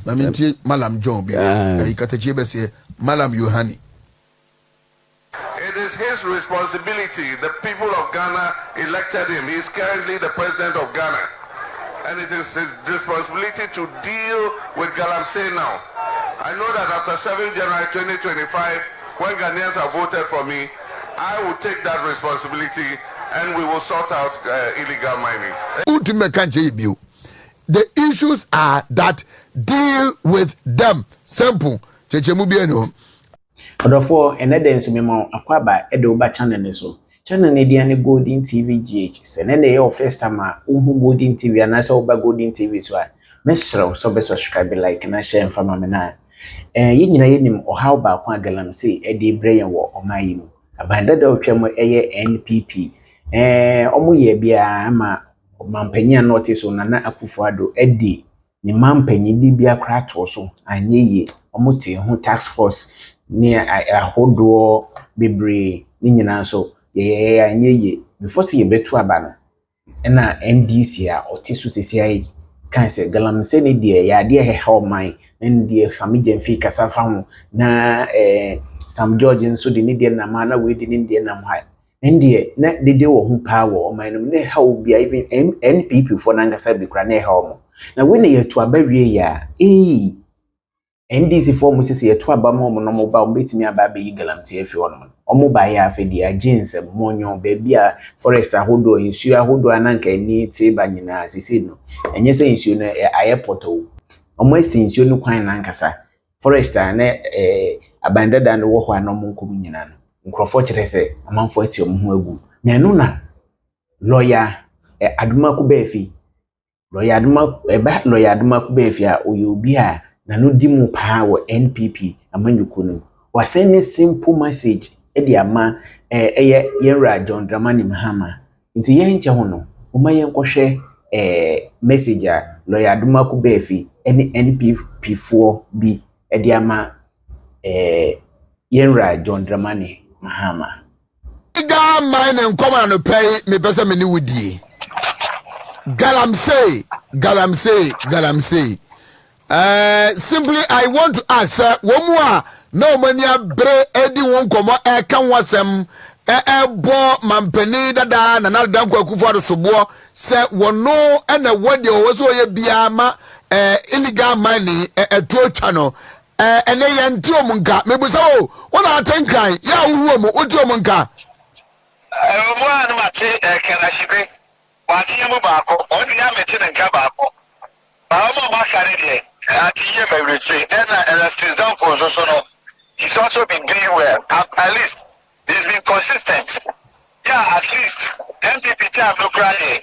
Maminti Malam John be Ikatachibe say Malam Yohani. It is his responsibility. The people of Ghana elected him. He is currently the president of Ghana. And it is his responsibility to deal with Galamsey now. I know that after 7 January 2025, when Ghanaians have voted for me, I will take that responsibility and we will sort out illegal mining. The issues are that deal with them. Simple. Therefore, another instrument acquired Edoba channel so. Channel Nedian Golden TV GH. And then they are first time Golden TV and I saw Golden TV so I Mr. So best subscribe like and I share from my yin or how about Galamsey Eddie Brain war or my imo. Abandoned the Tremo NPP. Omu ye bia ama mampenya notice on Nana Akufo-Addo Eddie. Ni mampenyi di bia krato so anye ye omuti ho task force ni ahodo bebre ni nyina so ye anye ye before say ye betu aba no na NDC a otisu sesiai kan say Galamsey ni de ya de he man ndi samije mfi kasa fa ho na Sam George nso de ni de na ma na we de ni de na ha ndi na de wo ho power o man no ne ha obi even NPP for nangasa bi kra na ha o na when ye to abawie ya NDC for Moses ye to abamo mo no mo ba betimi aba be Galamsey afi ono omo ba ya afedi agents monyo ba bia forest ahodo insu ahodo ananka ni ti ba nyina sisi no enye se insu no airport o omo esi insu no kwan nankasa forest na abandoned and wo ho anom nkom nyina no nkrofo kire se amanfo ati omo ho agu na eno na lawyer Adomako Baafi lawyer Adomako Baafi a oyobi a na no di mu pa wo NPP amanyuko no wa send a simple message e di ama yenra John Dramani Mahama nti yen che ho no o ma yen kohwe message a lawyer Adomako Baafi ene NPP fo bi e di ama yenra John Dramani Mahama Ga mine and come on pay me pesa me ni wudi Galamsey simply I want to ask womwa no mania bre edi won komo kan wasem bo mampani dada na na dan Akufo-Addo sobo se wono na wode o so ye bia ma illegal mining to channel ene ye nti omunka mebusa o wona atenkran ya wuwo mo oti omunka mo anu mate kanashibe wati yemu baako oni ya meti nka baako ba mo ma kare de Atigya may retreat and example so no he's also been doing well at least he's been consistent at least NPP time no crying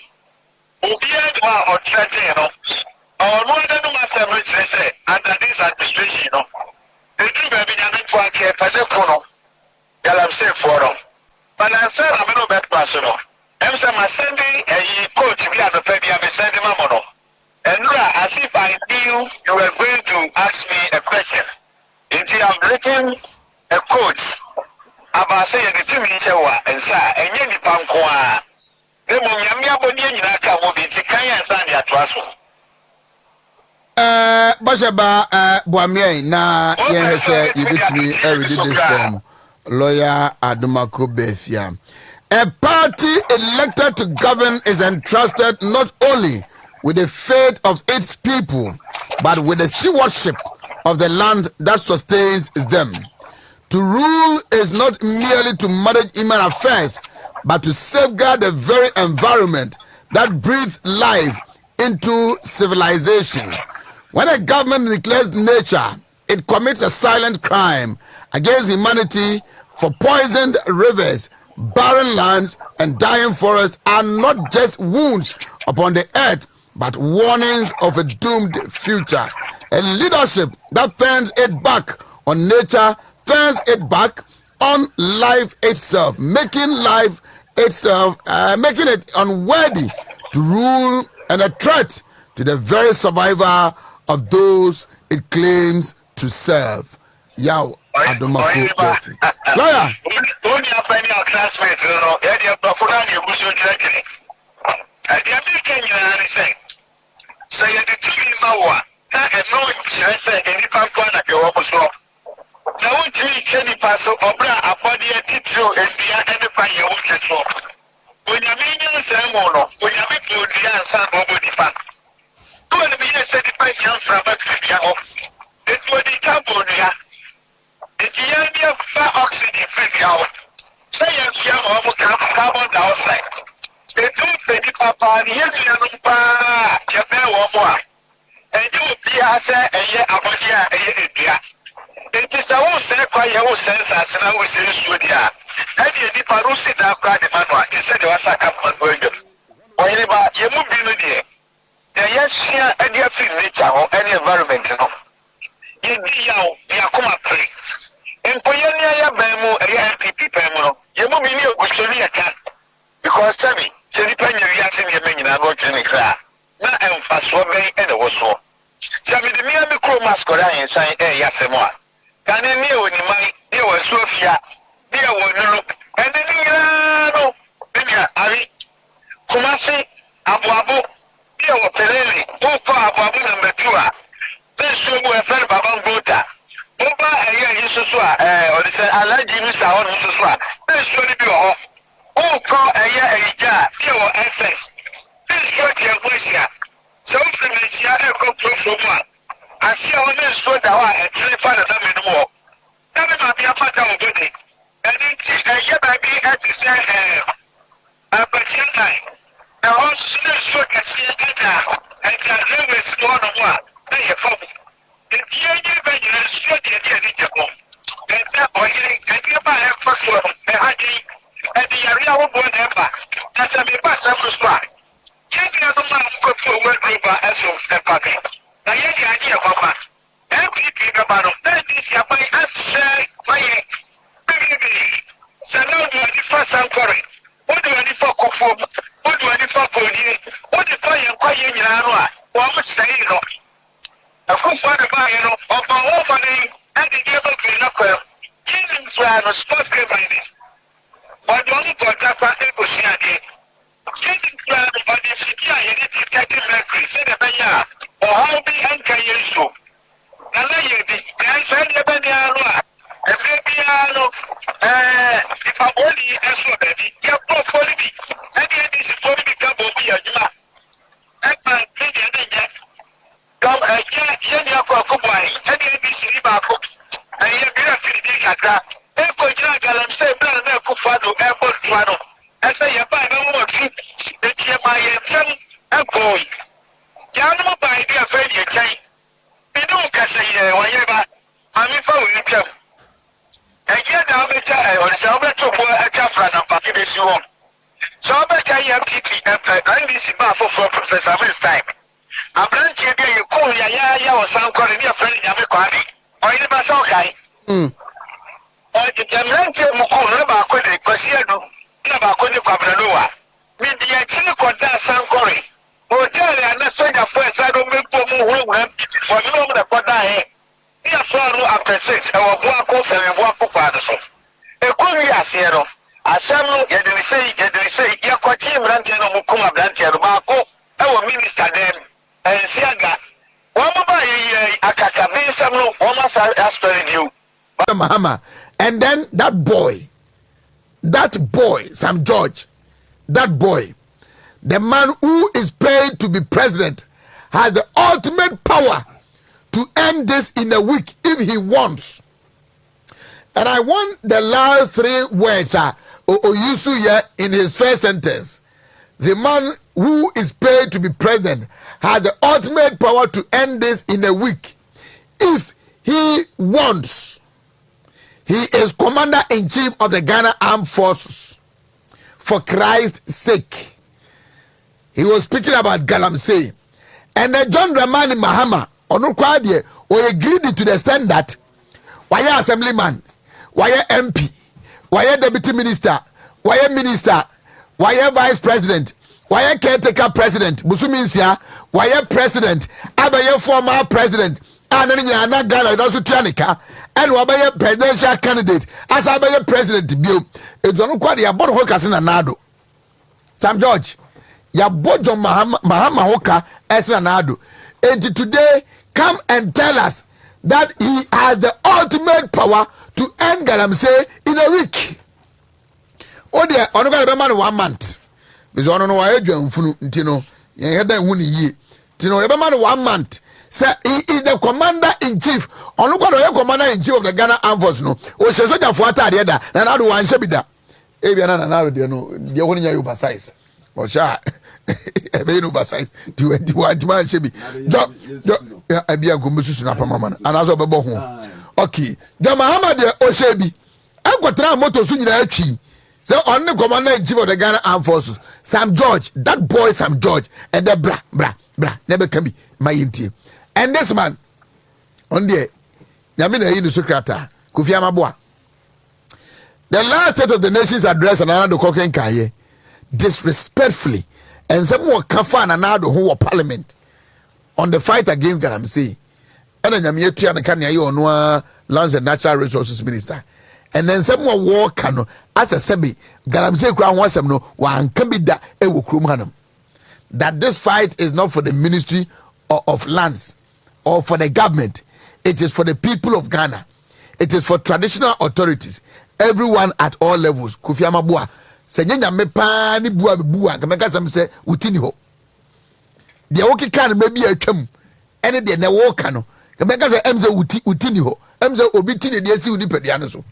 obiad wa or threatening or more than no say under this administration they do baby nyame to ake padekono Galamsey for but I said I'm no bad person I'm sending a coach bi anopa bi am sending mamono. And as if I knew you were going to ask me a question. Until I'm written a quote about saying the 2 minutes and say, and any panqua. The Mumia Body in Naka will be Tikaya and Sandy at Wasco. Bashaba Boamie, na say you beat me every this from lawyer Adomako Baafi. A party elected to govern is entrusted not only with the fate of its people, but with the stewardship of the land that sustains them. To rule is not merely to manage human affairs, but to safeguard the very environment that breathes life into civilization. When a government neglects nature, it commits a silent crime against humanity, for poisoned rivers, barren lands, and dying forests are not just wounds upon the earth, but warnings of a doomed future. A leadership that turns it back on nature, turns it back on life itself, making life itself, making it unworthy to rule and a threat to the very survival of those it claims to serve. Yao Adomako Baafi. Lawyer. Only a penny of classmates, I say, say the TV Mawa, na ɛno nkyerɛ sɛ nnipa mpo na ɛwɔ mo so na wontumi twɛ nipa so ɔbrɛ a abɔdeɛ titiriw ndua ne kwa yɛ wo twɛ so onyame nyɛ nsɛm mu no onyame bɔ ondua ansa na ɔbɔ nipa kɔɔ no meyɛ sɛ nipa hyia mframa firibia hɔ enti ɔde ka bɔ ondua enti yɛn deɛ fa oxygen firibia hɔ sɛ yɛmfia ma ɔmo carbon dioxide enti wopɛ nipa paa ne yɛnuanom paa yɛbɛɛ wɔ mo a ɛnyɛ obiara sɛ ɛyɛ abɔdeɛ a ɛyɛ ndua enti sɛ wo sɛ kwa yɛ wo sɛ nsase na wo sɛ nsuo di a ɛdeɛ nipa no si da kora de ma no a ɛsɛ deɛ wasa ka ma no adwam ɔyere ba yɛ mu bi no deɛ yɛsua ade afiri nature hɔ ɛne environment no yɛdi yaw yɛakoma pere mpo yɛne ayɛ ban mu ɛyɛ NPP ban mu no yɛ mu bi ne ɛguso ne yɛka because sɛbi sɛ nipa nya wiase nneɛma nyinaa no ɔtwene ne kra na ɛmfasoɔ bɛn ɛne wɔ soɔ sɛ mede mmea me kurom askɔre ahensan ɛyɛ asɛm a kane ne ɛwɔ niman ne ɛwɔ asuofia ne ɛwɔ nunu ɛne ne nyinaa no ne nea are Kumasi aboabo ne ɛwɔ pelele wokɔ aboabo number 2 a ne nsuo mu ɛfɛ baba mbota woba ɛyɛ yi soso a ɔde sɛ alagye no sa hɔ no soso a ne nsuo no bi wɔ hɔ wokɔ ɛyɛ ayigya a ne ɛwɔ SS ne nsuo deɛ ho ahyia sɛ wofiri no ahyia ɛkɔ kurofo mu a ahyia hɔ ne nsuo da hɔ a ɛtere fa ne nam anim hɔ na ne maame apata wɔ bɔde ɛne nti ɛyɛ baabi ɛte sɛ abakyeɛ nan na hɔ nso ne nsuo kɛseɛ ɛda ɛda railways no hɔ no mu a na yɛ fam nti yɛnyere bɛnyina nsuo deɛ deɛ ne gye hɔ ɛsɛ ɔyere ɛdeɛ ba a ɛfa soɔ no ɛha den ɛde yare ahodoɔ na ɛba na sɛ meba asɛm no so a yɛnua no ma nkɔpi owó aduro ba ɛso ɛpa me na yɛde ade ɛhɔ ma NPP bɛba no na NDC aban asɛ mayɛ bebrebe sɛ na wode w'ani fa sankɔre wode w'ani fa kɔfoɔ wode w'ani fa kɔɔdie wode fa yɛn kwayɛ nyinaa no a wɔn mo sɛe no ɛkofoɔ de baeɛ no ɔba wɔn fa ne ɛde nneɛma pii no kɔɛ yɛnim koraa no sports game minus ɔde ɔno kɔɔta kwa ɛkɔsi adeɛ yɛnim koraa no ɔde mfidi a yɛde ti 30 mercury sɛdeɛ ɛbɛyɛ a ɔhaw bi ɛnka yɛ nsuo na na yɛ bi ɛnso ɛdeɛ bɛnea no a ɛberɛ biara no nipa bɔɔli ɛso baabi yɛkɔfoɔ no bi ɛde NDCfoɔ no bi ka bɔ bi yɛ adwuma ɛma medeɛ ne nyɛ dɔm ɛyɛ yɛnea kɔɔko boae ɛde NDC ni baako ɛyɛ mmerɛ firidi kakra ɛkɔgyina Galamsey berɛ na ɛkofoɔ do ɛbɔ ntoa no ɛsɛ yɛbaa ɛbɛmɔmɔtu enti yɛma yɛn nsɛm ɛkɔɔi yɛanom bae bi afɛ deɛ kyɛn mene wo kasɛ yɛ wɔyɛ ba mame fa wɔ atwam ɛyɛ da wobɛtwa ɔde sɛ wobɛto boɔ atwa fra nampake bɛsi hɔ sɛ wobɛka yɛ NPP NDC ba foforɔ Professor Winstein aberanteɛ bi a yɛkɔɔ yɛyɛayɛ wɔ sankɔre ne yɛfrɛ no nyame kwame ɔyere ba sɛ wokae mmeranteɛ mu kɔɔ no ne baako de kwasi adu na baako de kwabena no a mede yɛkyere kɔdaa sankɔre hotel ana sogyafoɔ ɛsa no mɛbɔ mu hurawura mpipifoɔ ne ɔm na kɔdaeɛ ne yɛfrɛ no after 6 ɛwɔ boako sɛwe boako kwaa no so ɛkɔ wi aseɛ no asɛm no yɛde ne sei yɛkɔkyee mmeranteɛ no ɔmo kum aberanteɛ no baako ɛwɔ minister dɛm ɛnsiaga wɔn mo ba yɛyɛ akakabe nsɛm no wɔn asa aspɛre bio Mahama. And then that boy, Sam George, that boy, the man who is paid to be president, has the ultimate power to end this in a week if he wants. And I want the last 3 words Oyusu in his first sentence. The man who is paid to be president has the ultimate power to end this in a week if he wants. He is commander-in-chief of the Ghana Armed Forces. For Christ's sake. He was speaking about Galamsey. And then John Dramani Mahama, or agreed to the extent that why assemblyman, why MP, why deputy minister, why minister, why vice president, why caretaker president, Busuminsia, why president, abaye former president, and then Ghana also Tianica, and wabaye presidential candidate, as abaye president bio. It's on quite a board hokas in Anado. Sam George, ya bojo Mahama Hoka as Anado. And today, come and tell us that he has the ultimate power to end Galamsey in a week. Oh dear, on the man 1 month. Because on no why Tino, you had that 1 year. Tino, every man 1 month. Sir, he is the commander in chief. On look at commander in chief of the Ghana Armed Forces. No, or she so for the other, and I do one shabida. Aviana now, you know, the only oversize. Or shall be oversize. Do you want man shabby? I be a gumbusu snapper, and as of a bohon. Okay, the Mahamad Oshabi. I got try motor soon in the tree. So on the commander in chief of the Ghana Armed Forces, Sam George, that boy Sam George, and the bra, never can be my inti. And this man, on the Yamina in the Sukrata, Kofi Amaboa. The last State of the Nation's address and another Koken Kaye, disrespectfully, and some more Kafan and another whole parliament on the fight against Galamsey. And then Yamiatu and Kanya, you know, Lands and Natural Resources Minister. And then some more war cano as a sebi Galamsey crown was no one can be that that this fight is not for the Ministry of Lands or for the government. It is for the people of Ghana. It is for traditional authorities, everyone at all levels. Kofi Amaboa senya me pa ni bua kameka sam se utini ho de woki kan maybe atwam ene de na wo ka no kameka se emze utini ho emze obi tini de si uni pedua no so.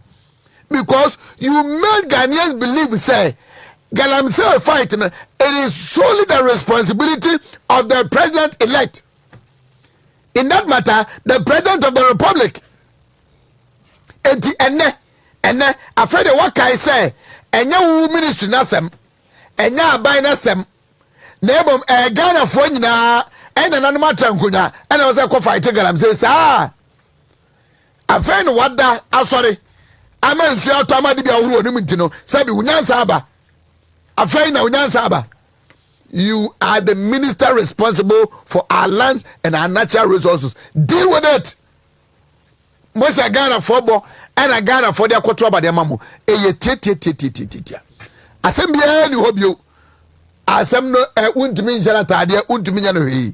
Because you made Ghanaians believe, say, Galamsey fight, it is solely the responsibility of the president-elect. In that matter, the president of the republic. Ene, afraid of what I say, and your ministry nasem, and ya by nasem, Nebum, a Ghana Fuena, and an animal tranquina, and I was a co-fighter Galamsey, I find what that, I'm sorry. Amen. So to amadi bia wuru oni mutino sabi unyansa aba afai na unyansa aba. You are the minister responsible for our lands and our natural resources. Deal with it. Most are Ghana for bo and a Ghana for their control by their mamu. Eye tia. Asem bia ni hobio. Asem no untumi njana tadia untumi nyano hii.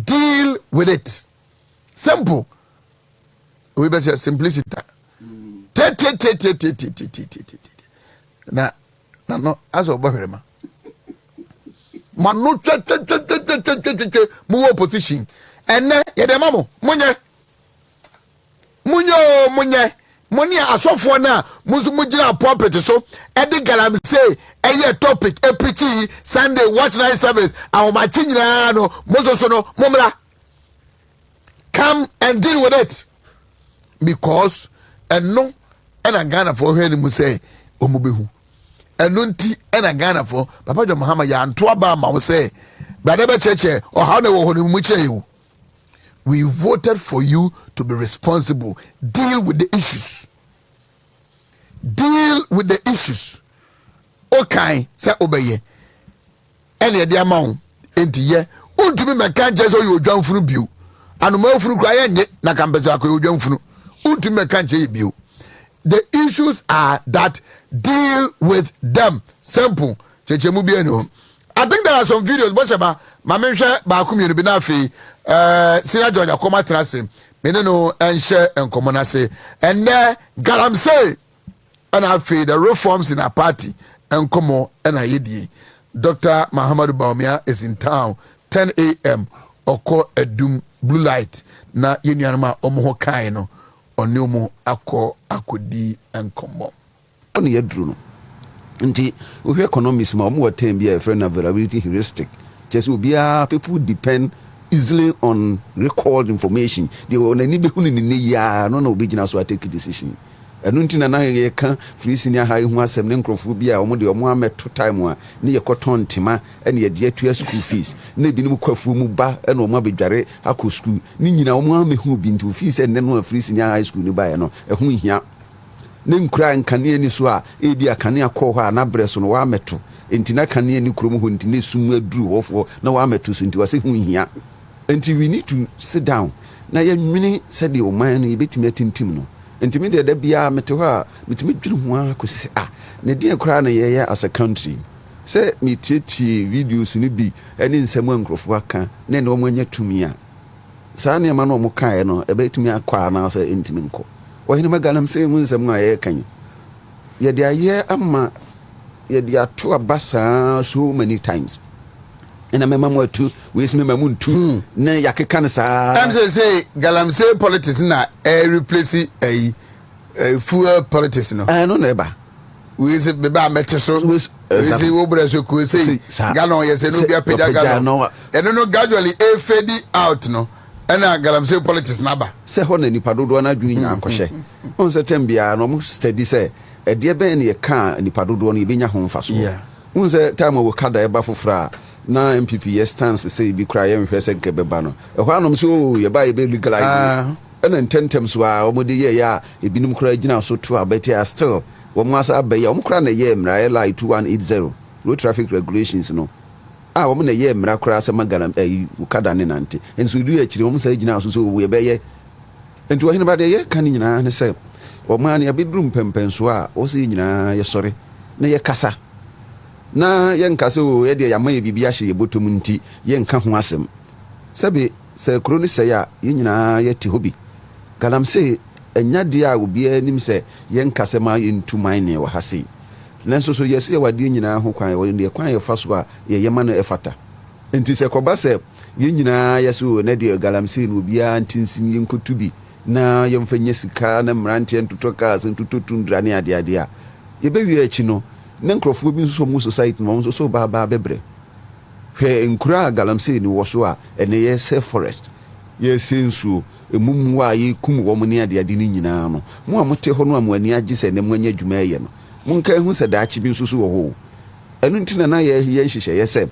Deal with it. Simple. We better simplicity. Na no as obahrema manu mu opposition enne ye de mamo munye asofo na musu mujira pulpit so e de Galamsey eye topic e preach Sunday watch night service awomachi nyina no muso so no mumra come and deal with it because and no and a Ghana for him mu say omubehu enunti and a Ghana for Papa John Muhammad ya nto aba ma wo say badebe cheche or how na wo honu mu cheyu. We voted for you to be responsible. Deal with the issues. Okay, say obeye ene de amount enti ye untumi meka nje so yo dwanfunu biu anoma funu kra ye nye na kampesa akoyo dwanfunu untumi meka nje biu. The issues are that deal with them. Simple. I think there are some videos. Bosheba, my mention ba kumyo bi na afi Senior George akoma trase. Me no and share and common say. And there Galamsey and afi the reforms in our party and komo and ayedi. Dr. Muhammad Baumia is in town 10 a.m. Oko edum blue light na yenyanama omo kai no. Onumu akodi enkombo ono yedru no nti we economics ma omo watem bia friend availability heuristic just obia people depend easily on recalled information they on ani be hunu ni ya no obigina so take decision enu nti na ye ka free senior high hu asem ne nkrofo bia omo de omo ameto time a ne ye koton tima ene ye de atua school fees na bi nim kwafu mu ba ene omo abedware akọ school ni nyina omo amehu bi nti fees ene no free senior high school ni ba ye no ehu hia ne nkura nkane ni so a e bia kane akọ ho a na breso no wa ameto enti na kane ni krom ho enti ne sum aduru hofo na wa ameto so enti wase hu hia enti we need to sit down na ye nwini said the oman no ye betimi atintim no ntimi de bia mete ho a metimi dwiru ho akose ne de akura na ye as a country say me titi videos ni bi eni nsemu nkrofo aka na ne omo anya tumi a saa nneɛma no ɔmo kaeɛ no ɛbɛtumi akɔ anaasɛ ɛntumi nkɔ ɔhene ma Galamsey mu nsɛm a yɛka yɛde ayɛ ama yɛde ato aba saa so many times ɛna mɛma mo atu weesi mɛma mo ntu na yɛakeka no saa I'm say Galamsey politics na replace a fuel politics no no na ɛba weesi beba mete so weesi wo bra so ko say galon yɛsɛ no bia pagya galon ɛno no gradually fade out no ɛna Galamsey politics na ba sɛ hɔ na nipa dodoɔ na adwene nya akɔhyɛ on sɛ tem bia no mo study sɛ ɛdeɛ bɛn ne yɛka nipa dodoɔ no yɛbɛnya ho mfa so on sɛ time wo kada ɛba fofora na NPP yɛ stance sɛ bi kra yɛ nhwɛ sɛ nke bɛba no ɛhɔ anom so yɛba yɛbɛ legalize ɛna ntɛntɛm so a ɔmode yɛ a ebinom kra gyina so to abɛte a still wɔn asa abɛyɛ ɔmo kra na yɛ mmra LI 2180 road traffic regulations no a wɔn na yɛ mmra kra sɛ magana kada ne nante nso du akyire wɔn sɛ gyina so yɛbɛyɛ nti wɔhene ba de yɛ ka ne nyinaa ne sɛ wɔn a ne abɛduru mpɛmpɛn so a ɔsɛ nyinaa yɛ sɔre na yɛ kasa na yɛnka sɛ yɛde yɛama yɛ biribi ahyɛ yɛbɔtɔ mu nti yɛnka ho asɛm sɛbe sɛ kuro no sɛe a yɛn nyinaa yɛte hɔ bi Galamsey ɛnya deɛ a obiara nim sɛ yɛnka sɛ ma yɛntu man ne wɔ ha sei nanso so yɛsɛ yɛwadeɛ nyinaa ho kwan yɛ kwan yɛfa so a yɛyɛma no ɛfata nti sɛ kɔba sɛ yɛn nyinaa yɛsɛ na deɛ Galamsey no obiara ntinsim yɛnkɔtu bi na yɛmfa nyɛ sika na mmeranteɛ ntotɔ cars ntotɔ tundra ne adeade a yɛbɛwie akyi no ne nkrɔfoɔ bi nso mu society no nso so baaba bebre hwɛ nkura Galamsey ni wɔ so a ɛne yɛ sɛ forest yɛ sensuo emumu a yɛkum wɔ mo ne adeade ne nyinaa no mo a mote hɔ no a mo ani agye sɛ ne mo anya dwuma ɛyɛ no monka hu sɛ daakye bi nso so wɔ hɔ ɛno ntina na yɛ nhyehyɛ yɛ sɛ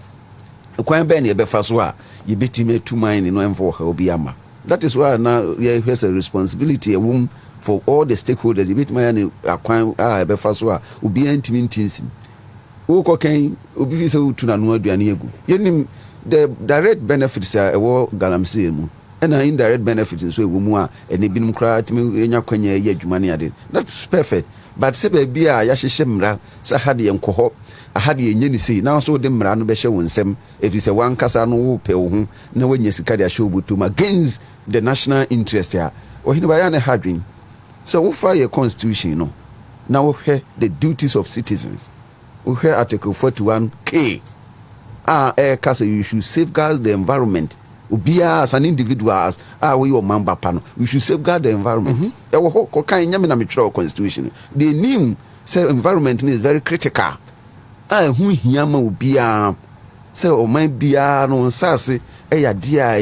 kwan bɛn ne yɛbɛfa so a yɛbɛtumi atu man ne no ɛmfa wɔ ha obi ama that is why na yɛ hwɛ sɛ responsibility ɛwom for all the stakeholders bit my akwan befa so a obi antimi ntinsim wo kokan obi fi sɛ wotu na no aduane egu yenim the direct benefits a ɛwɔ Galamsey mu ɛna indirect benefits nso ɛwɔ mu a ɛne binom kra timi enya kwanya yɛ adwuma ne ade that's perfect but sɛ baabi a yɛhyehyɛ mmara sɛ ha de yɛnkɔhɔ aha de yɛnyɛ ne sei na so de mmara no bɛhyɛ wo nsɛm ɛfiri sɛ wankasa no wo pɛ wo ho na wanya sika de ahyɛ wo botom against the national interest a ɔhene ba yɛ ne hadwen so we fire a constitution no now we hear the duties of citizens we hear article 41K you should safeguard the environment ubia as an individual as we your man papa we should safeguard the environment constitution they knew say environment is very critical who hiyama ubia say o man bia no nsase ya dia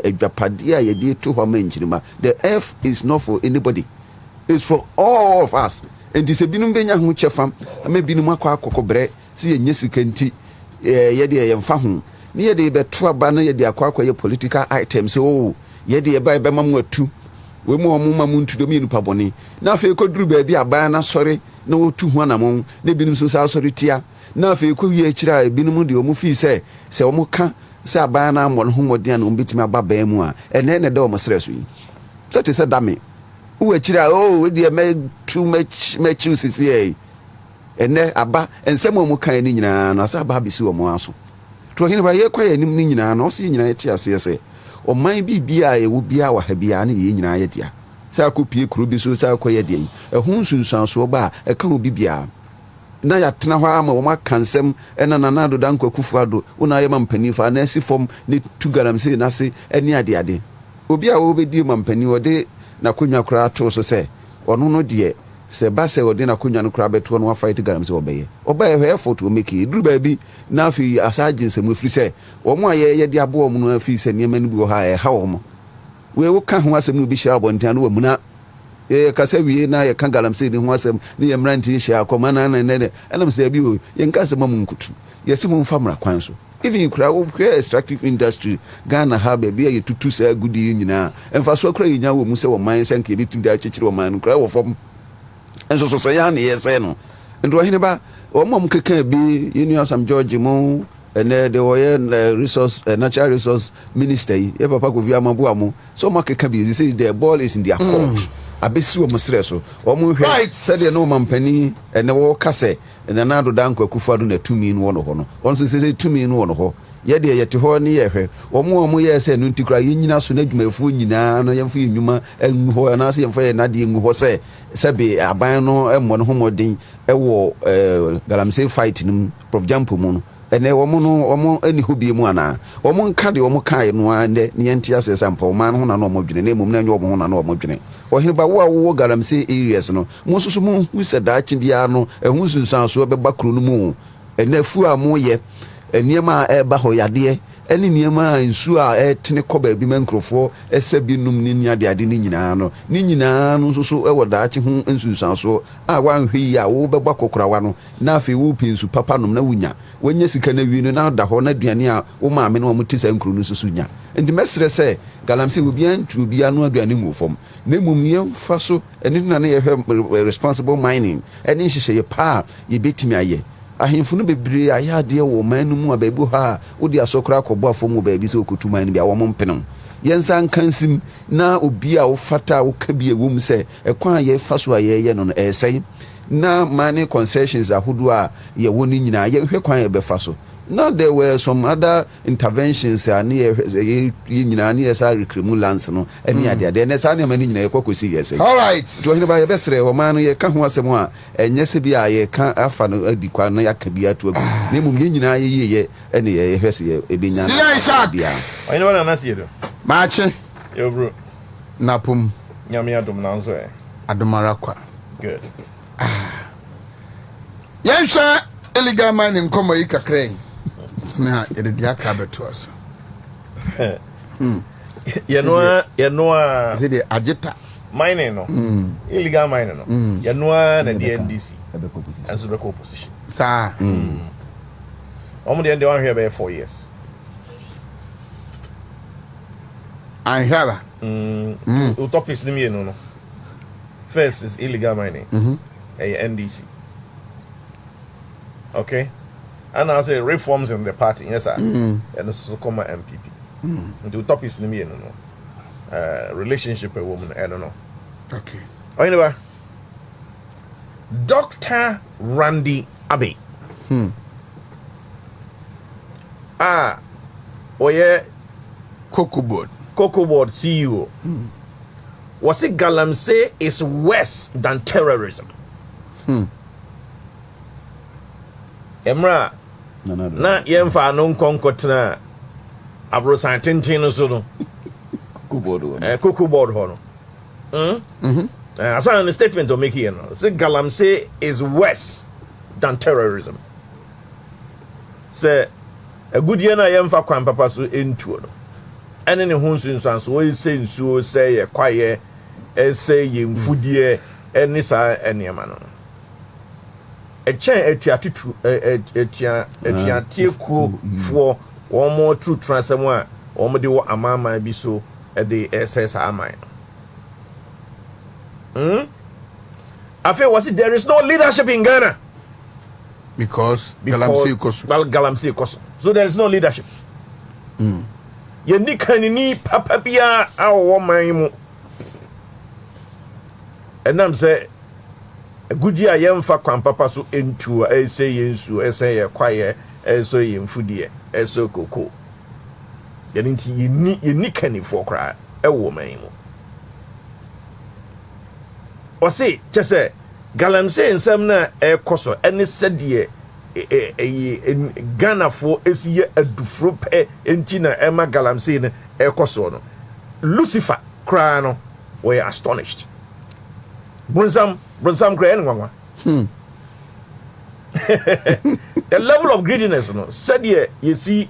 adwapadia ye de to ho manchirima the earth is not for anybody. It's for all of us. And this binum benya hu chefam, ame binum akwa kokobre, si ye nyesika nti ye de yemfa hu. Ni ye de beto aba na ye de akwa ye political items oh ye de ba be mamu atu. We mu omu mamu ntudo mi nupa boni. Na afi koduru ba bi aba na sori na wotu hu na mo, na binum so sa sori tia. Na afi ko wi akira binum de omu fi se omu ka se aba na mo ho modin na ombetimi aba ba mu a. Ene ne de omu stress wi. So te se dame we chira we dey too much uses here ene aba ensem omu kan ni nyina na asa ba bisi omu aso to hene ba ye kwa ye nim ni nyina na o se nyina ye ti ase ese o man bibia ye wo bia wa ha bia na ye nyina ye dia sa akopie kuro bi so sa akoye dia ehun sunsuan so ba e ka obi bia na ya tena hɔ ama wɔn akansɛm ɛna nana do dan kwakufu ado una ye mampanifa na asi fom ne tu Galamsey na se ani ade obi a wo bedi mampani wode na konwa kura to so se ono no de se ba se odi na konwa no kura beto no afa iti Galamsey obeye he effort o make duru ba bi na afi asagin se mu firi se omo aye ye de abo omo no afi se niam ni bi ho ha ha omo we wo ka ho asem no bi sha abontan no amuna kasa wie na ye kan Galamsey ni ho asem ni ye mranti sha akoma na enam se bi o ye nka asem mu nkutu ye se mu famra kwan so even create extractive industry Ghana ha be ye tutu sa gudi nyina emfa so kra yinya wo mu se wo man se nka bitum da chechire wo man kra wo fom enso so ya na ye se no ndo hene ba wo mom keka bi yenu asam George mu ene de wo ye resource natural resource minister ye papa ko vi amabu amu so ma keka bi say the ball is in their court abesi wo musre so wo mu hwe se de no mampani ene wo kase ene na do dan kwakufu ado na tumi no no ho no won so say tumi no no ho ye de ye te ho ne ye hwe omo ye se no ntikura ye nyina so na dwumafu nyina no ye mfo nyuma enu ho na se ye mfo ye na de ngu ho se be aban no emmo no homodin ewo galamsey fight nim prof jampo mu no ene omo ani ho bie mu ana omo nka de omo kai no ande ne yenti asesa mpa o man ho na no omo dwene na mum na nyo omo ho na no omo dwene o hene ba wo galamsey areas no mo soso mu se da chi bia no ehun sunsan so be ba kro no mu ene fu a mo ye eniema a eba ho yade ene niema nsu a etene koba bi mankrofo ese bi num ni niade ade ni nyina no soso ewo da chi ho nsunsan so a wanhwe yi a wo beba kokurawa no na afi wo pinsu papa num na wunya wanya sika na wi no na da ho na duane a wo maame no mo tisa nkru no soso nya ndi mesre se galamsey obi antru bia no aduane ngufom na mum ye fa so ene na ye responsible mining ene nhihye ye pa ye betimi aye ahemfu no bebre ayade wo manu mu ababu ha wodi asokra akọbọ afọmu baabi se okutuman bia wo mpenom yensa nkansim na obi a wo fata wo ka bi ewum se ekwan ye faso aye no esey na mane concessions ahodo a ye woni nyina ye hwe kwan ye be faso. Now there were some other interventions near nyina near sa reclaim lands no any ade ade na sa ne mani nyina ye kwakosi ye say. All right. To hene ba ye besre o man ye ka ho asem a enye se bia ye ka afa no adikwa na ya ka bia to agu na mum ye nyina ye ene ye hwese ye ebenya na bia. Onye wana na sie do. Maache. Yo bro. Napum. Nyame adom na nso e. Adomara kwa. Good. Yensha illegal mining komo yi kakrai. Na yede dia ka beto aso. You know Is it agita mining no? Illegal mining no. You know na the NDC. As the opposition. Sa. Omo the one here by 4 years. I hear. Utopics ni no. First is illegal mining. NDC. Okay. And I say reforms in the party, yes sir. And this is come MPP. The utopics ni no. Relationship a woman, I don't know. Okay. Anyway, Dr. Randy Abbey. Oye Cocoa board CEO. Was it Galamsey is worse than terrorism? Emra na yemfa no nkonkotena abro santentin so no cocoa board ho no as an statement to make here no say Galamsey is worse than terrorism. Say a good year na yemfa kwan papa so entuo no ene ne ho nsunsan so we say nsuo say ye kwaye say ye mfudie ene sa enema no etiatutu etiatiekuo fo womo true transem a womo de wo amama bi so de SS amai. Afi was it there is no leadership in Ghana because Galamsey koso. Well, Galamsey koso. So there is no leadership. Ye ni kanini papa bia awo man mu. Enam say a good year yemfa kwan papa so entu a say yensu say ye kwaye so yemfudie so koko. Ye nti ye ni kanifo kra e wo man mu. O say chese Galamsey nsem na e koso ene sedie Ghana for esiye adufro pe enti na ema Galamsey ne e koso no Lucifer kra no we astonished. Brunsam kra enwa. The level of greediness no said you see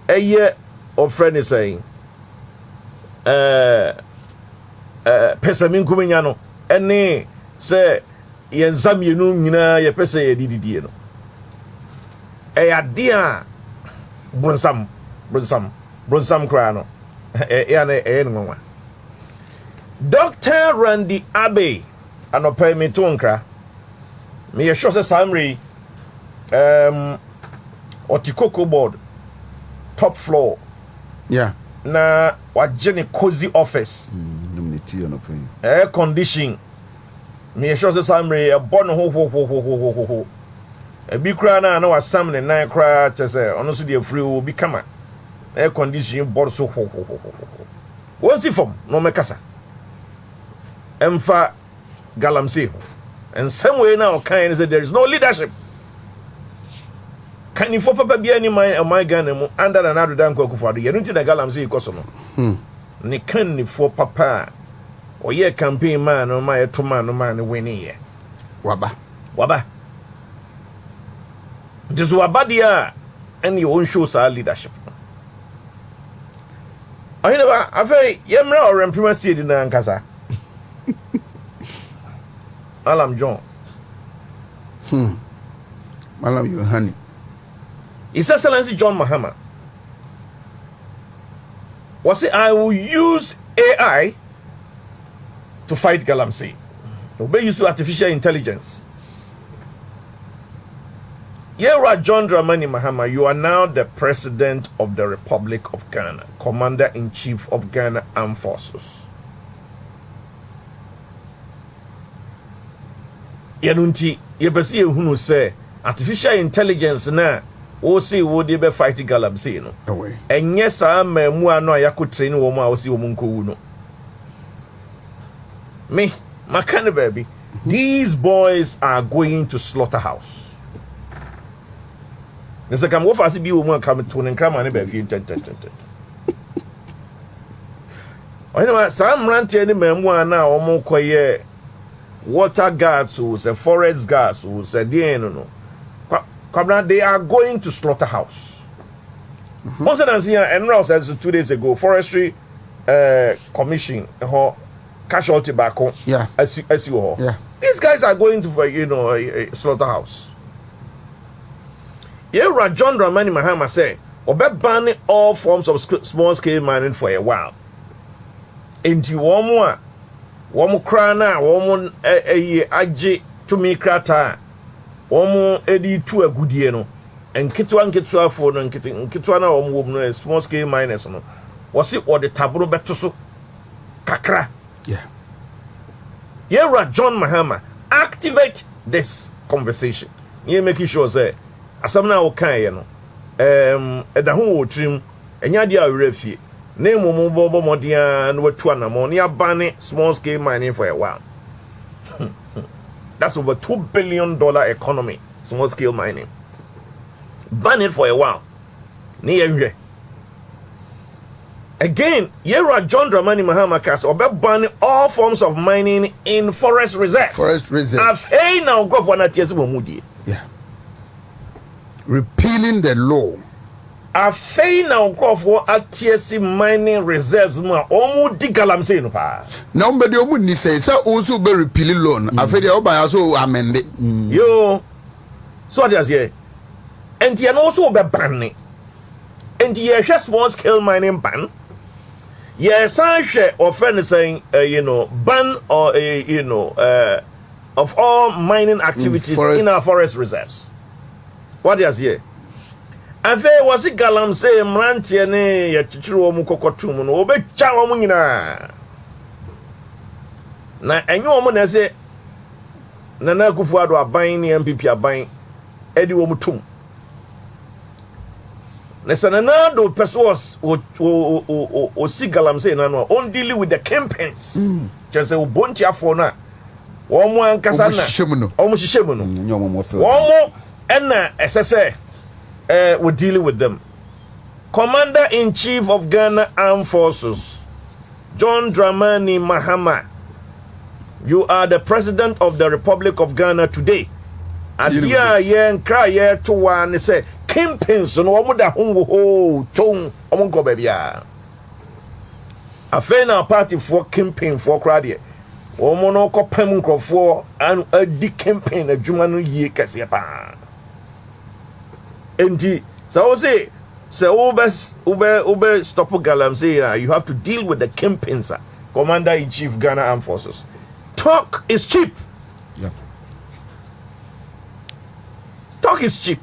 a year of friend is saying pesamin kumenya no ene say yenzam yenu nyina ye pesa ye dididie no ade a brunsam kra no ya na enwa. Dr. Randy Abbey anopai me to nkra me ye sure say summary Otikoko board top floor na wajene cozy office air condition me ye sure say summary a bon ho e bi kra na wasam ne nan kra che say ono so de free wo bi kama air conditioning board so ho. What's it from? No mekasa. Emfa Galamsey. And some way now kind is that there is no leadership. Can you for papa be any my gun under another damn cocoa for the unity the Galamsey Kosono? Ni can ni for papa or ye campaign man or my 2 man or man winning ye. Waba. Just wabadia and you won't show our leadership. I never, I feel Yemra or Imprimacy in Ankasa. Alam John. Malam you honey. His Excellency John Mahama was say I will use AI to fight Galamsey. Obey use artificial intelligence. Yera John Dramani Mahama, you are now the President of the Republic of Ghana, Commander-in-Chief of Ghana Armed Forces. Yanunti, yebesi ehunu say artificial intelligence na o see wo de be fight Galamsey no. Enye saa mamu ano ayako train wo mu a o see wo mu nkowu no. Me, makane baby. These boys are going to slaughterhouse. Nse kam wo fasi bi wo mu kam to ne nkrama ne ba fi ten. Oyinwa sam rante ne mamu ana o mu koye water guards or say forest guards or say no. They are going to slaughterhouse. Once and Ross said 2 days ago, Forestry Commission H0t back home. Yeah. As you yeah. These guys are going to a slaughterhouse. Yeah, John Dramani Mahama say, Obe banning all forms of small scale mining for a while. Into one more krana, one aje to me krata, one edi to a good year no, and kitwa for no kitwa na small scale miners no. Was it or the taboo better so kakra? Yeah. Yeah, John Mahama, activate this conversation. You making sure say asamna okay no. Edahu trim enya dia refie. Name bobo modia and what 2 ammonia banning small scale mining for a while. That's over $2 billion economy, small scale mining. Ban it for a while. Near again, Yera John Dramani Mahama Kas or banning all forms of mining in forest reserves. Forest reserves. I've now go for that yes. Yeah. Repealing the law. Afei na nkofo atiesi mining reserves mu a omu di Galamsey no pa. Na ombedi omu ni say also be repealing loan. Afei dey oba so amende. Yo. So what is here? And you also be ban. And you small scale mining ban. Yes, I share offend saying ban or of all mining activities in our forest reserves. What is here? Afe was it Galamsey mrantie ne ya chichiro mu kokotum no obecha wo nyina na enyo mo na se Nana Akufo-Addo aban ne NPP aban edi wo mutum na Nana do pesos o si Galamsey na no on deal with the campaigns just say obonchi afo na wo mo ankasa na o mo hihye no nyomo mo wo mo ena esese we're dealing with them. Commander-in-Chief of Ghana Armed Forces, John Dramani Mahama, you are the President of the Republic of Ghana today. And here, cry here to one say, Kimpins no omuda hungo chong omungo bebia. Afena party for Kimpin for crowd. Omono ko pemunko for and a di Kimpin a jumanu ye kasiapa. And so say ube stop Galamsey, you have to deal with the kingpins, Commander-in-Chief Ghana Armed Forces. Talk is cheap. Yeah. Talk is cheap.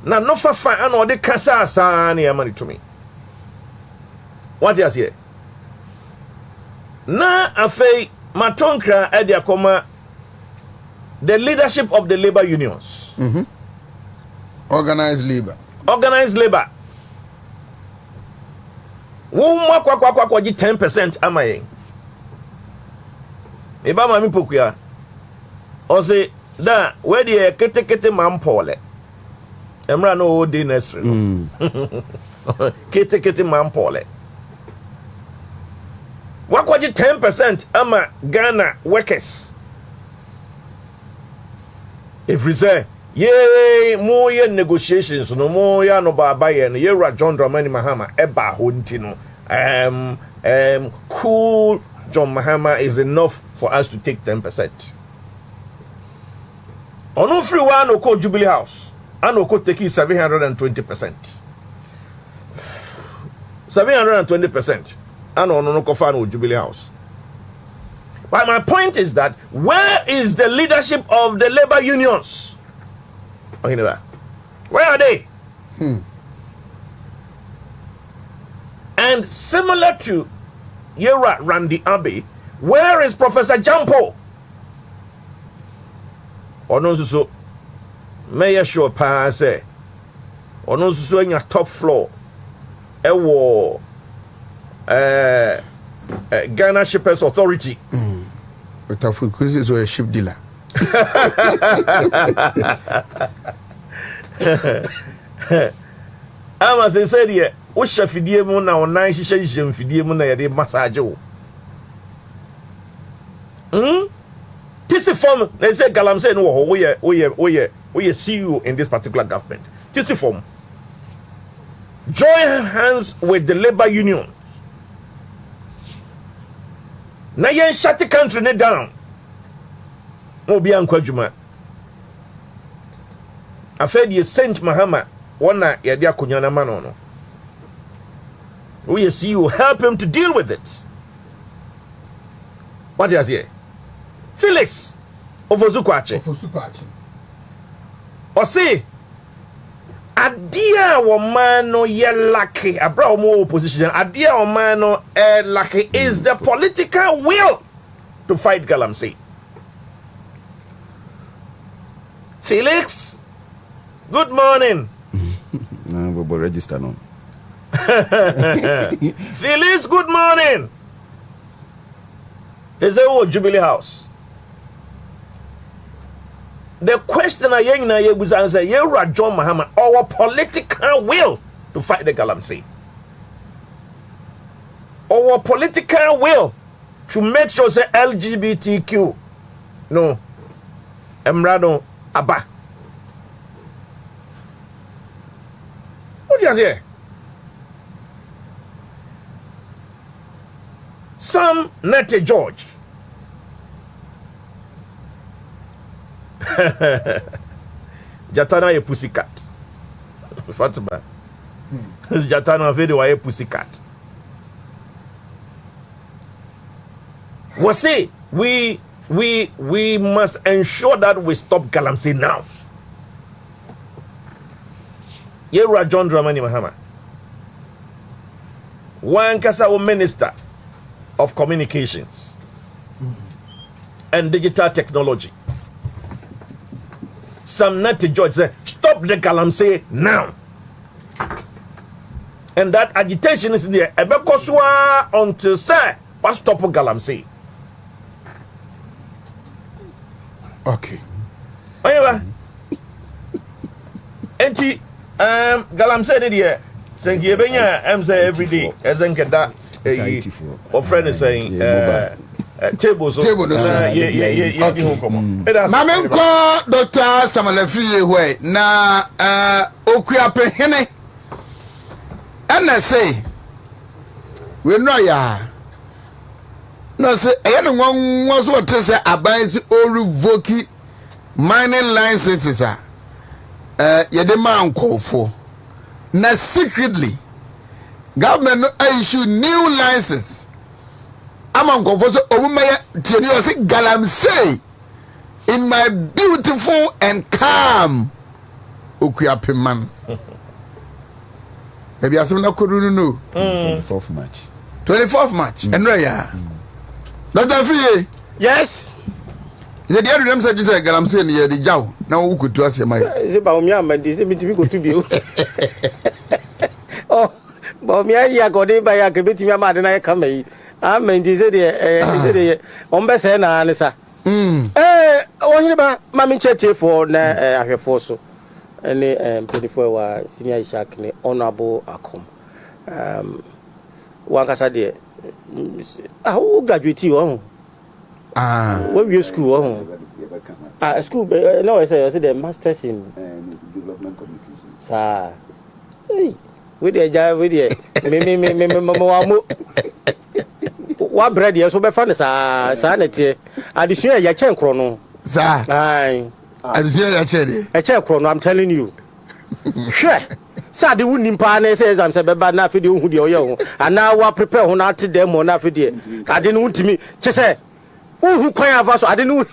Now no for fine or the kasa sani money to me. What is here? Na afei matonkra edia koma the leadership of the labor unions. Organized labor. wo mo akwa 10% ama yen e ba ma mi pokua o say da we dey kete man pole emra no o dey nesre no kete man pole wakwaji 10% ama Ghana workers if we say ye mo ye negotiations no mo ya no baba ye no ye ra John Dramani Mahama eba ho nti no cool John Mahama is enough for us to take 10%. Ono free one no call Jubilee House and no take 720%. 720%. And ono no kofa no Jubilee House. But my point is that where is the leadership of the labor unions? Where are they? And similar to Yera Randy Abbey, where is Professor Jampo? Ono so mayor sure pa say ono so in your top floor ewo Ghana Shippers Authority. But of course is a ship dealer. Ama say here wo shafidie mu na onan hihye mfidie mu na ye de massage wo. Tisi form they say Galamsey no wo ye CEO in this particular government. Tisi form join hands with the labor union. Na yen shut the country ne down. Obi an kwadwuma. Afed ye Saint Mahama wona ye de akonya na ma no. We see you help him to deal with it. What is here? Felix Ovozukwache. O see adia wo man no ye lucky abra mo opposition adia wo man no lucky is the political will to fight Galamsey. Felix, good morning. No, but register no. Felix, good morning. Is it Jubilee House? The question I was answer, John Mahama, our political will to fight the Galamsey. Our political will to make sure say LGBTQ no Emrano Abba. What do you say? Sam Nete George. Jatana ye pussycat. Fatima. Jatana vede wa ye pussycat. We say we must ensure that we stop Galamsey now. Yera John Dramani Mahama. One kasa minister of communications and digital technology. Sam Nati George said, stop the Galamsey now. And that agitation is there. Ebekoswa until say, what stop Galamsey? Okay. Anyway, enti Galamsey did here. Thank you. I'm saying every day. As I get that, our friend is saying, table so. Mamenko Dr. Samalefri way na okuape hene. NSA. We know ya. No say e no won so te say abansi o revoke mining licenses ye de man nkofo. Na secretly government issue new licenses. Among confos Omumaya Tieni Galamsey in my beautiful and calm Okuape man. Maybe I said no 24th March. 24th March. And Raya. Dr. Free. Yes. The other them said Galamsey and the Jow. Now who could to us my is about me and this me to go to you. Oh, But me ya go dey by ya ke beti me ma de na ka mai. Amen di say dey on be say na anisa. Ohini ba ma me chete for na ahwefo so. Any 24 wa senior Ishak ne honorable akom. One kasa de who graduate you where we school school no I say the masters in development communication sir hey we dey me wa bread so be fa ne sa na tie addition ya chen kro no sir ai addition ya chen de e chen kro no I'm telling you sure sa de wuni mpa na say exam say be ba na afide hu de oye ho ana wa prepare ho na ate dem mo na afide ade no ntimi che say hu kwan afa so ade no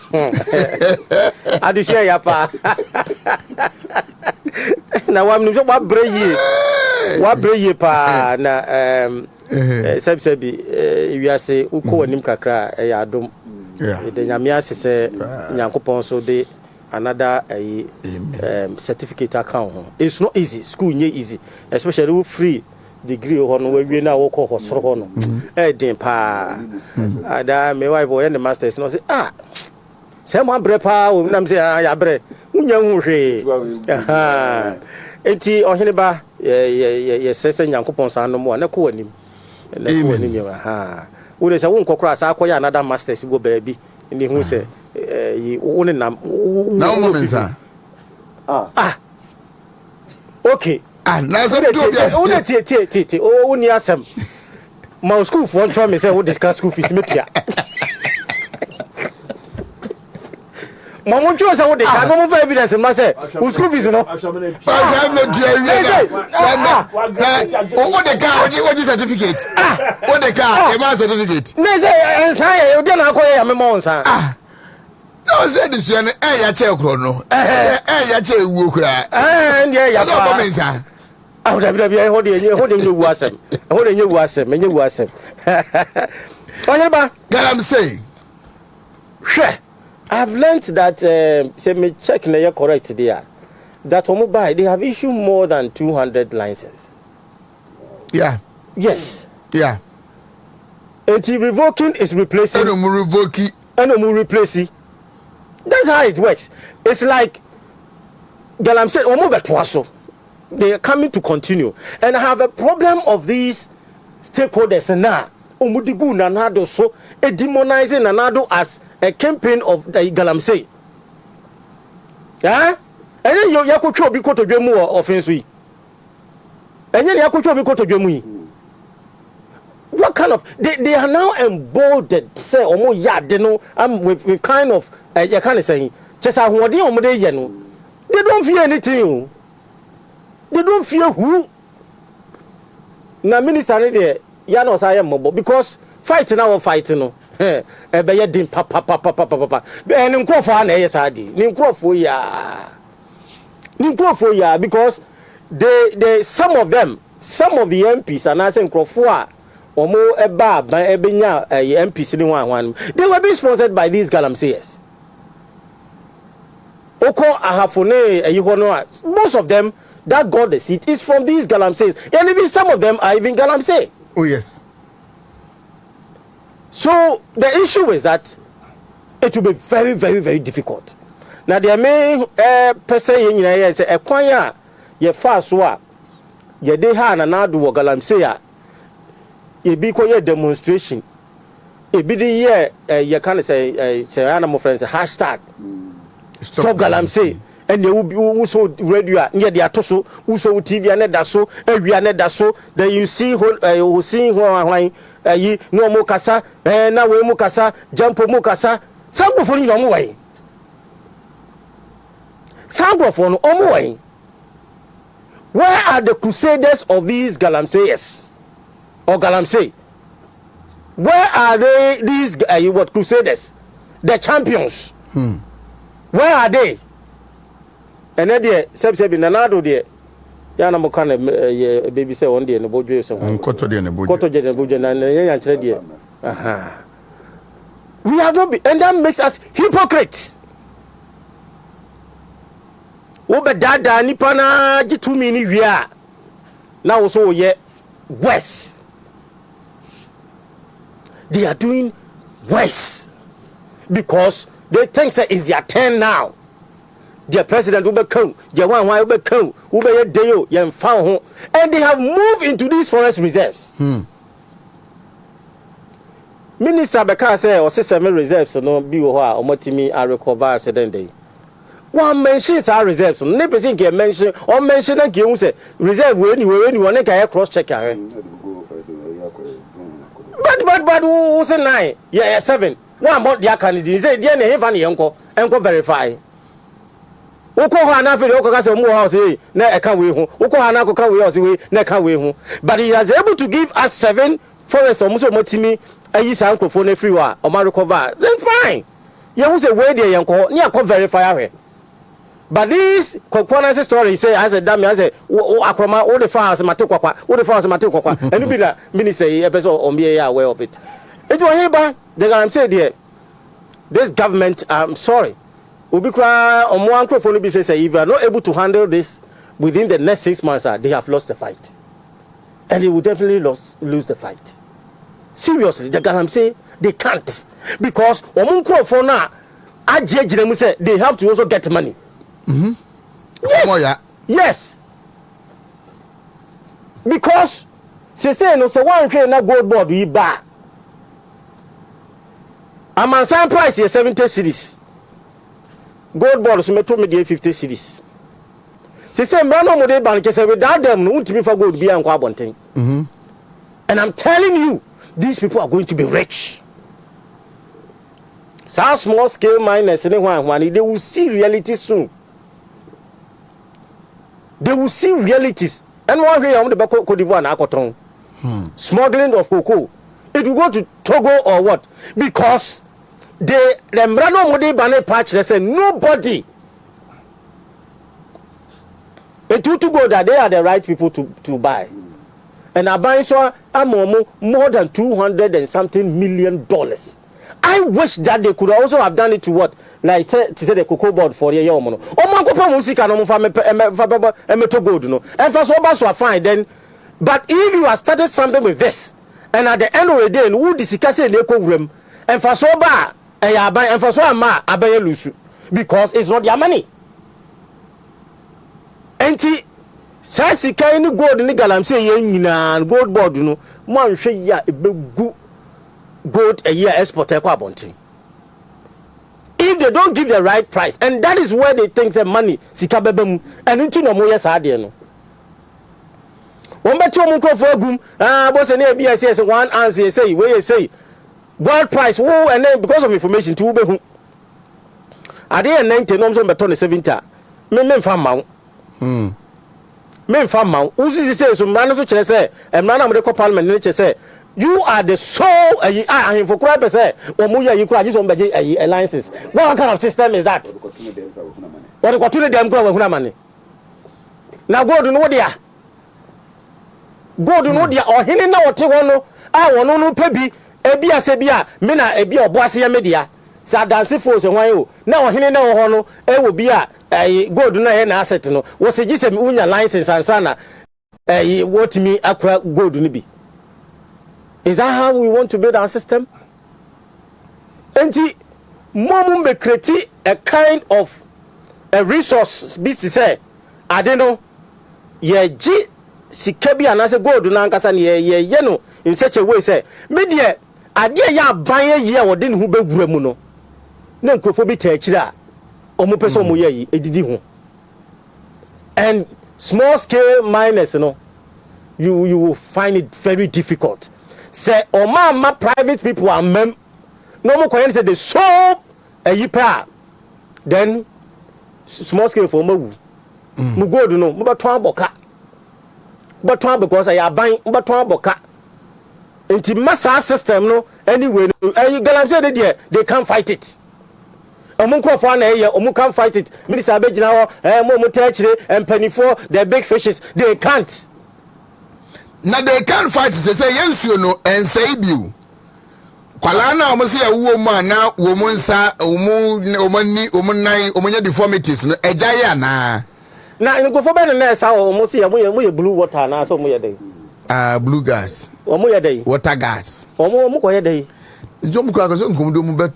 ade share ya pa na wa mni so wa breye pa na sebi wiase uko wanim kakra ya adom de nyame asese nyankopon so de another certificate account. It's not easy. School nye easy, especially with free degree on where we now work for so on. Den pa. Ada me wife boy and the masters no say say mo bre pa o nam say ya bre. Unya hu hwe. Enti ohene ba ye sese nyankopon san no mo na ko wanim. Na ko wanim ye wo de say wo nkokora sa akoya another masters go baabi. Ni hu say one na moment okay na so do tie oni asem my school for try me say we discuss school fees me pia mama ncho say we dey ka no for evidence na say school fees no what the car what certificate what the car a certificate na say ensan e dey na akoya ya me mo nsan no say this one ya che kro no ya che ewu kra ndiye ya pa mensa dabi ho de nyewu asem onye ba Galamsey hwe I've learned that say me check na you correct there that omubai they have issued more than 200 licenses. Yeah. Yes. Yeah. And revoking is replacing. And replacing. That's how it works. It's like Galamsey omo they are coming to continue and I have a problem of these stakeholders now. Omudigu nanado so demonizing nanado as a campaign of the Galamsey. And then you yakutwa obi koto dwemu offense yi. And then yakutwa obi koto dwemu yi. What kind of they are now emboldened say omo yade no with kind of you can say chesa hoden omo dey ye no. They don't fear anything. They don't fear who. Na minister ni dey ya no say mobo because fight now no be ye din papa be ni nkrofo na ye sadi ni nkrofo ya because they some of the MPs and I say nkrofo a omo eba ban ebenya MPs ni wan they were being sponsored by these Galamseyers oko ahafone no most of them that got the seat is from these Galamseyers and even some of them are even Galamsey. Oh yes. So the issue is that it will be very, very, very difficult. Now the main person in say a kwanya ye fast wa ye de ha na na do Galamsey a ye bi ko ye demonstration e bi de ye ye kan say ana mo friends hashtag stop Galamsey and you will so radio near the atoso so TV and that so and that so then you see who see who yi no mo kasa na we mo kasa jump mo kasa sambo fo ni no mo wai sambo fo no mo wai. Where are the crusaders of these Galamseyers or Galamsey? Where are they these what crusaders, the champions? Where are they? And then the sebi nanado de ya na mo kan baby say one day no bodwe so koto de ne bodwe na ya kire de we have not been, and that makes us hypocrites. Wo be dada nipa na gitu mi ni wi a na wo so ye worse. They are doing worse because they think that it's their turn now. Their president will become, their one will become, will be a deal, and they have moved into these forest reserves. Minister Beka say or 7 reserves no bi wo ho a omotimi a recover accident day. One mention our reserves. No person can mention or mention that you say reserve when you want to cross check. But who say 9? Yeah, 7. One about their candidate say dey na heaven enko verify. Oko ho na fe oko ka say mu house na e ka we hu. Oko ho na ka we house we na ka we hu. But he has able to give us 7 forests or omotimi ayi san krofo na free wa o ma recover. Then fine. You who say we dey enko na e verify ahwe. But this Kwakwana story say as a damn as a akroma all the files matekwa all the files matekwa and you be that minister episode on be aware of it. It was here by the Galamsey there. This government, I'm sorry. Ubikra Omwan Krofoni be say if you are not able to handle this within the next 6 months, they have lost the fight. And they will definitely lose the fight. Seriously, the Galamsey they can't. Because Omun Krofona I judge them say they have to also get money. Yes. Oh, yeah. Yes. Because say no say one train na gold board we buy. Amansan price is 70 cedis. Gold board so me to me 50 cedis. Say mrano mo dey ban say without them no untimi for gold be anko abonten. And I'm telling you, these people are going to be rich. Some small scale miners they will see reality soon. They will see realities. And one way on the Cote d'Ivoire and Akoton. Smuggling of cocoa. It will go to Togo or what? Because the Mrano Mode Bane patch, they say nobody. It will to go that they are the right people to buy. And I buy so more than $200 and something million. I wish that they could also have done it to what? Like to say the cocoa board for a year or more. Oh, my papa music and meto gold, no. And for so fine then. But if you have started something with this, and at the end of the day, who discuss in the eco room, and for so bad, and for so ma, I buy lusu because it's not your money. Enti, Sasi kind gold in the Galamsey and gold board, you know, man, she ya a good. Gold a year export if they don't give the right price, and that is where they think the money sikabebem and into no more yes no one better for gum boss and BSS one answer say where you say gold price who and then because of information to be are they 90 no so beton 70 men farm mount men farm mount who say so man so chere say e man am the parliament ne chere say you are the sole for crime say omuya you could just alliances. What kind of system is that? What got to them go with money? Now go to know there. Go to know there or hini na what one I want no pebi ebia sebia me na ebia oboase ya media sa dance force wan yo na hini na ho no e wo bia gold na he na asset no wo se gise unya license ansana what me akra gold ni bi. Is that how we want to build our system? And mom be create a kind of a resource business say I don't know ye ji sikabi anase gold na nkasa ye no in such a way say media ade ya ban ye wo de ne hu bewura mu no na nkofo bi ta akira omo pese omo ye edidi ho. And small scale miners no you will find it very difficult. Say ma private people are no more coin say the so a yipa then small scale for mu go do no but boka because I buy but boka into massa system no anyway Galamsey they can't fight it. Omunko na ye omu can't fight it. Minister abegina ho mo tachire and penny for the big fishes they can't. Now they can't fight say yensuo no ensei biu kwala na omo se awuo mu ana wo mu nsa omunya deformities no ejaye ana na ngofo be na esa omo se ye blue water na so mo ye dey blue gas. Omo ye dey. Water gas. Omo ko ye dey. Jom kwa so nkomo mu bet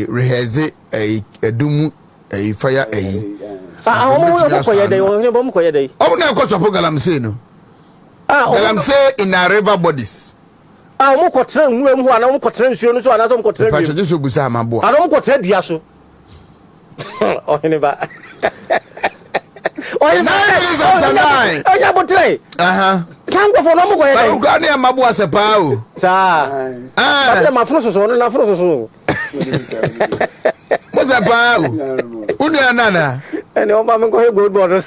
rehearse edumu fire omo ko ye dey. Omo ko ye dey. Omo na ko so Galamsey no. Galamsey in our river bodies. Omo ko tra nwura mu ho ana omo ko tra nsuo no so ana so omo ko tra bi. Pa je so busa amabo. Ana omo ko tra dua so. Ohene ba. Ohene ba. 9 minutes after 9. Oya botre. Sango fo no mo ko ye dey. Ba na amabo asepa o. Sa. Ba ma fro so na fro so. Mo sepa o. Unu anana. Ene o ba me ko he gold borders.